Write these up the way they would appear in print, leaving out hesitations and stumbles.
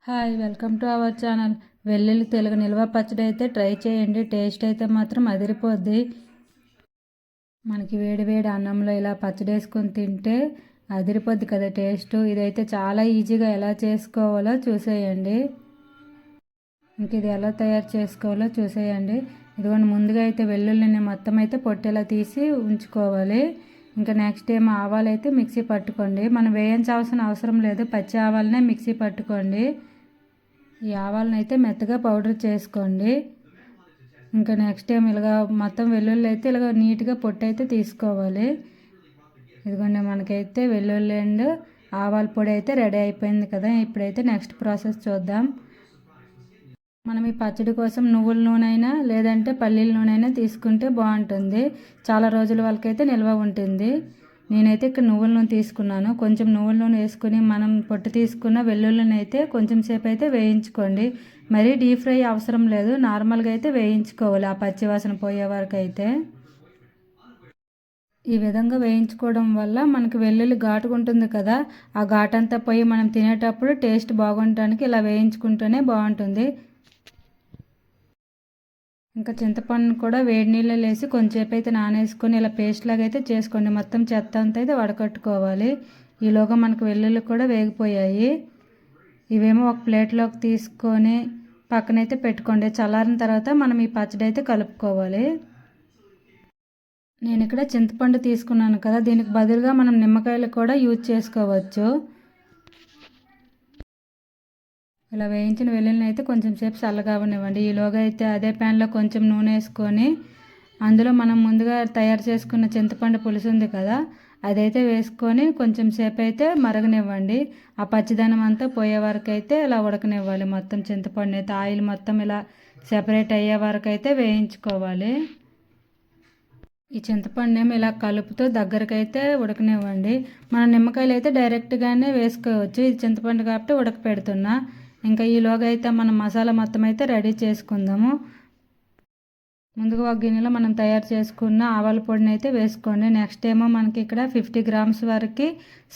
Hi, welcome to our channel. వెల్లుల్లి తెలుగు నిల్వ పచ్చడి అయితే ట్రై చేయండి. టేస్ట్ అయితే మాత్రం అదిరిపోద్ది. మనకి వేడి వేడి అన్నంలో ఇలా పచ్చడి వేసుకొని తింటే అదిరిపోద్ది కదా టేస్ట్. ఇదైతే చాలా ఈజీగా ఎలా చేసుకోవాలో చూసేయండి. ఇంక ఇది ఎలా తయారు చేసుకోవాలో చూసేయండి. ఇదిగోండి, ముందుగా అయితే వెల్లుల్లిని మొత్తం అయితే పొట్టేలా తీసి ఉంచుకోవాలి. ఇంకా నెక్స్ట్ ఏమో ఆవాలు అయితే మిక్సీ పట్టుకోండి. మనం వేయించాల్సిన అవసరం లేదు, పచ్చి ఆవాలనే మిక్సీ పట్టుకోండి. ఈ ఆవాలను అయితే మెత్తగా పౌడర్ చేసుకోండి. ఇంకా నెక్స్ట్ ఏం ఇలాగ మొత్తం వెల్లుల్లి అయితే ఇలాగ నీట్గా పొట్టు అయితే తీసుకోవాలి. ఇదిగోండి, మనకైతే వెల్లుల్లి అండ్ ఆవాల పొడి అయితే రెడీ అయిపోయింది కదా. ఇప్పుడైతే నెక్స్ట్ ప్రాసెస్ చూద్దాం. మనం ఈ పచ్చడి కోసం నువ్వుల నూనె అయినా లేదంటే పల్లీల నూనె అయినా తీసుకుంటే బాగుంటుంది. చాలా రోజుల వరకైతే నిల్వ ఉంటుంది. నేనైతే ఇక్కడ నువ్వుల నూనె తీసుకున్నాను. కొంచెం నువ్వుల నూనె వేసుకుని మనం పొట్టు తీసుకున్న వెల్లుల్లిని అయితే కొంచెం సేపు అయితే వేయించుకోండి. మరీ డీప్ ఫ్రై అవసరం లేదు, నార్మల్గా అయితే వేయించుకోవాలి ఆ పచ్చివాసన పోయే వరకు అయితే. ఈ విధంగా వేయించుకోవడం వల్ల మనకి వెల్లుల్లి ఘాటుగా ఉంటుంది కదా, ఆ ఘాటంతా పోయి మనం తినేటప్పుడు టేస్ట్ బాగుండటానికి ఇలా వేయించుకుంటూనే బాగుంటుంది. ఇంకా చింతపండును కూడా వేడి నీళ్ళలో వేసి కొంచెంసేపు అయితే నానేసుకొని ఇలా పేస్ట్ లాగా అయితే చేసుకోండి. మొత్తం చెత్త అంతా అయితే వడకట్టుకోవాలి. ఈలోగా మనకు వెల్లుల్లి కూడా వేగిపోయాయి. ఇవేమో ఒక ప్లేట్లోకి తీసుకొని పక్కనైతే పెట్టుకోండి. చల్లారిన తర్వాత మనం ఈ పచ్చడి అయితే కలుపుకోవాలి. నేను ఇక్కడ చింతపండు తీసుకున్నాను కదా, దీనికి బదులుగా మనం నిమ్మకాయలు కూడా యూజ్ చేసుకోవచ్చు. ఇలా వేయించిన వెల్లుల్లిని అయితే కొంచెం సేపు చల్లగావనివ్వండి. ఈలోగా అయితే అదే ప్యాన్లో కొంచెం నూనె వేసుకొని అందులో మనం ముందుగా తయారు చేసుకున్న చింతపండు పులుసు ఉంది కదా, అదైతే వేసుకొని కొంచెం సేపు అయితే మరగనివ్వండి. ఆ పచ్చిదనం అంతా పోయే వరకు అయితే ఇలా ఉడకనివ్వాలి. మొత్తం చింతపండు అయితే ఆయిల్ మొత్తం ఇలా సెపరేట్ అయ్యే వరకు అయితే వేయించుకోవాలి. ఈ చింతపండు ఏమో ఇలా కలుపుతూ దగ్గరకైతే ఉడకనివ్వండి. మన నిమ్మకాయలు అయితే డైరెక్ట్గానే వేసుకోవచ్చు. ఇది చింతపండు కాబట్టి ఉడకపెడుతున్నా. ఇంకా ఈలోగా అయితే మనం మసాలా మొత్తం అయితే రెడీ చేసుకుందాము. ముందుగా ఒక గిన్నెలో మనం తయారు చేసుకున్న ఆవాల పొడిని అయితే వేసుకోండి. నెక్స్ట్ ఏమో మనకి ఇక్కడ 50 గ్రామ్స్ వరకు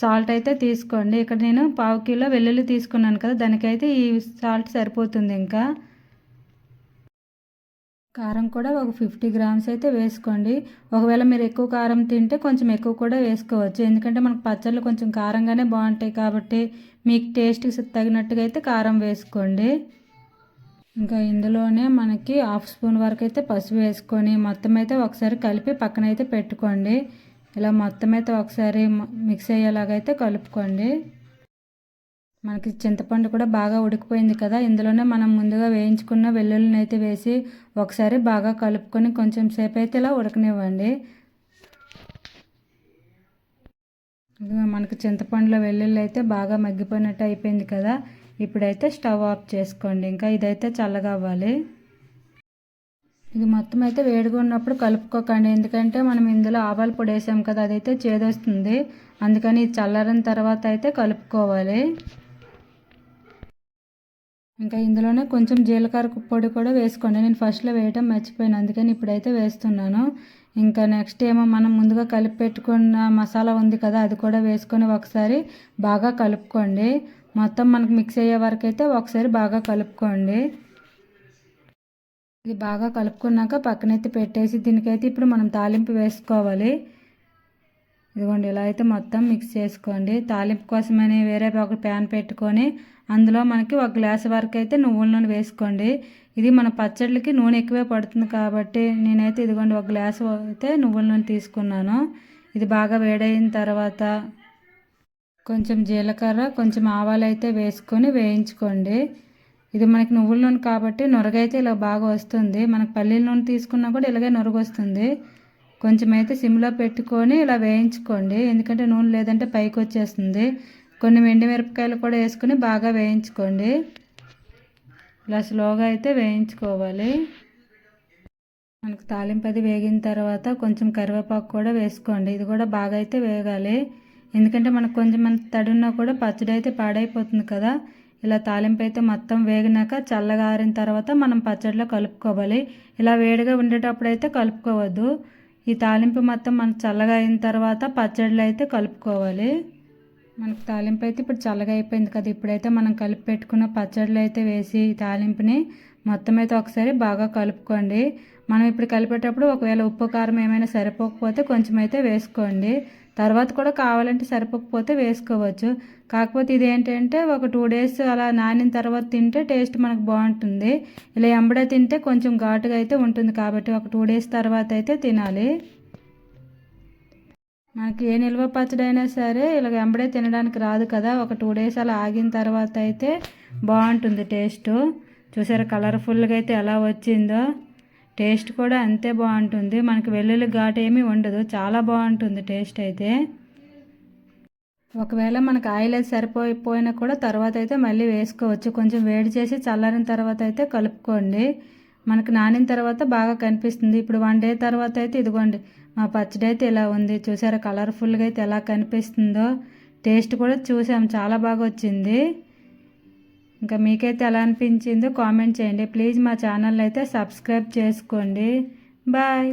సాల్ట్ అయితే తీసుకోండి. ఇక్కడ నేను 1/2 కిలో వెల్లుల్లి తీసుకున్నాను కదా, దానికైతే ఈ సాల్ట్ సరిపోతుంది. ఇంకా కారం కూడా ఒక 50 గ్రామ్స్ అయితే వేసుకోండి. ఒకవేళ మీరు ఎక్కువ కారం తింటే కొంచెం ఎక్కువ కూడా వేసుకోవచ్చు. ఎందుకంటే మనకు పచ్చళ్ళు కొంచెం కారంగానే బాగుంటాయి కాబట్టి మీకు టేస్ట్కి తగినట్టుగా అయితే కారం వేసుకోండి. ఇంకా ఇందులోనే మనకి 1/2 స్పూన్ వరకు అయితే పసుపు వేసుకొని మొత్తం అయితే ఒకసారి కలిపి పక్కన అయితే పెట్టుకోండి. ఇలా మొత్తం అయితే ఒకసారి మిక్స్ అయ్యేలాగైతే కలుపుకోండి. మనకి చింతపండు కూడా బాగా ఉడికిపోయింది కదా, ఇందులోనే మనం ముందుగా వేయించుకున్న వెల్లుల్లిని అయితే వేసి ఒకసారి బాగా కలుపుకొని కొంచెం సేపు అయితే ఇలా ఉడకనివ్వండి. మనకి చింతపండులో వెల్లుల్లి అయితే బాగా మగ్గిపోయినట్టు అయిపోయింది కదా, ఇప్పుడైతే స్టవ్ ఆఫ్ చేసుకోండి. ఇంకా ఇదైతే చల్లగా అవ్వాలి. ఇది మొత్తం అయితే వేడిగా ఉన్నప్పుడు కలుపుకోకండి, ఎందుకంటే మనం ఇందులో ఆవాల పొడి వేసాం కదా, అదైతే చేదొస్తుంది. అందుకని ఇది చల్లారిన తర్వాత అయితే కలుపుకోవాలి. ఇంకా ఇందులోనే కొంచెం జీలకర్ర పొడి కూడా వేసుకోండి. నేను ఫస్ట్లో వేయడం మర్చిపోయాను, అందుకని ఇప్పుడైతే వేస్తున్నాను. ఇంకా నెక్స్ట్ ఏమో మనం ముందుగా కలిపి పెట్టుకున్న మసాలా ఉంది కదా, అది కూడా వేసుకొని ఒకసారి బాగా కలుపుకోండి. మొత్తం మనకు మిక్స్ అయ్యే వరకు అయితే ఒకసారి బాగా కలుపుకోండి. ఇది బాగా కలుపుకున్నాక పక్కనైతే పెట్టేసి దీనికైతే ఇప్పుడు మనం తాలింపు వేసుకోవాలి. ఇదిగోండి, ఇలా అయితే మొత్తం మిక్స్ చేసుకోండి. తాలింపు కోసమని వేరే ఒక ప్యాన్ పెట్టుకొని అందులో మనకి 1 గ్లాస్ వరకు అయితే నువ్వుల నూనె వేసుకోండి. ఇది మన పచ్చళ్ళకి నూనె ఎక్కువే పడుతుంది కాబట్టి నేనైతే ఇదిగోండి 1 గ్లాస్ అయితే నువ్వుల నూనె తీసుకున్నాను. ఇది బాగా వేడైన తర్వాత కొంచెం జీలకర్ర కొంచెం ఆవాలు అయితే వేసుకొని వేయించుకోండి. ఇది మనకి నువ్వుల నూనె కాబట్టి నొరగైతే ఇలా బాగా వస్తుంది. మనకు పల్లీల నూనె తీసుకున్నా కూడా ఇలాగే నొరగ వస్తుంది. కొంచెం అయితే సిమ్లో పెట్టుకొని ఇలా వేయించుకోండి, ఎందుకంటే నూనె లేదంటే పైకి వచ్చేస్తుంది. కొన్ని ఎండుమిరపకాయలు కూడా వేసుకొని బాగా వేయించుకోండి. ఇలా స్లోగా అయితే వేయించుకోవాలి. మనకు తాలింపు అది వేగిన తర్వాత కొంచెం కరివేపాకు కూడా వేసుకోండి. ఇది కూడా బాగా అయితే వేగాలి, ఎందుకంటే మనకు కొంచెం తడున్నా కూడా పచ్చడి అయితే పాడైపోతుంది కదా. ఇలా తాలింపు అయితే మొత్తం వేగినాక చల్లగా ఆరిన తర్వాత మనం పచ్చడిలో కలుపుకోవాలి. ఇలా వేడిగా ఉండేటప్పుడు అయితే కలుపుకోవద్దు. ఈ తాలింపు మొత్తం మనకు చల్లగా అయిన తర్వాత పచ్చడిలో అయితే కలుపుకోవాలి. మనకు తాలింపు అయితే ఇప్పుడు చల్లగా అయిపోయింది కదా, ఇప్పుడైతే మనం కలిపి పెట్టుకున్న పచ్చళ్ళు అయితే వేసి తాలింపుని మొత్తం అయితే ఒకసారి బాగా కలుపుకోండి. మనం ఇప్పుడు కలిపేటప్పుడు ఒకవేళ ఉప్పు కారం ఏమైనా సరిపోకపోతే కొంచెం అయితే వేసుకోండి. తర్వాత కూడా కావాలంటే సరిపోకపోతే వేసుకోవచ్చు. కాకపోతే ఇది ఏంటంటే ఒక 2 డేస్ అలా నానిన తర్వాత తింటే టేస్ట్ మనకు బాగుంటుంది. ఇలా ఎంబడే తింటే కొంచెం ఘాటుగా అయితే ఉంటుంది కాబట్టి ఒక 2 డేస్ తర్వాత అయితే తినాలి. మనకి ఏ నిల్వ పచ్చడి అయినా సరే ఇలాగ ఎంబడే తినడానికి రాదు కదా, ఒక 2 డేస్ అలా ఆగిన తర్వాత అయితే బాగుంటుంది టేస్ట్. చూసారా కలర్ఫుల్గా అయితే ఎలా వచ్చిందో, టేస్ట్ కూడా అంతే బాగుంటుంది. మనకి వెల్లుల్లి ఘాటు ఏమీ ఉండదు, చాలా బాగుంటుంది టేస్ట్ అయితే. ఒకవేళ మనకు ఆయిల్ అయితే సరిపోయిపోయినా కూడా తర్వాత అయితే మళ్ళీ వేసుకోవచ్చు. కొంచెం వేడి చేసి చల్లారిన తర్వాత అయితే కలుపుకోండి. మనకు నానిన తర్వాత బాగా కనిపిస్తుంది. ఇప్పుడు 1 డే తర్వాత అయితే ఇదిగోండి మా పచ్చడి అయితే ఇలా ఉంది. చూసారా కలర్ఫుల్గా అయితే ఎలా కనిపిస్తుందో. టేస్ట్ కూడా చూసాం, చాలా బాగా వచ్చింది. ఇంకా మీకైతే ఎలా అనిపించిందో కామెంట్ చేయండి. ప్లీజ్ మా ఛానల్ అయితే సబ్స్క్రైబ్ చేసుకోండి. బాయ్.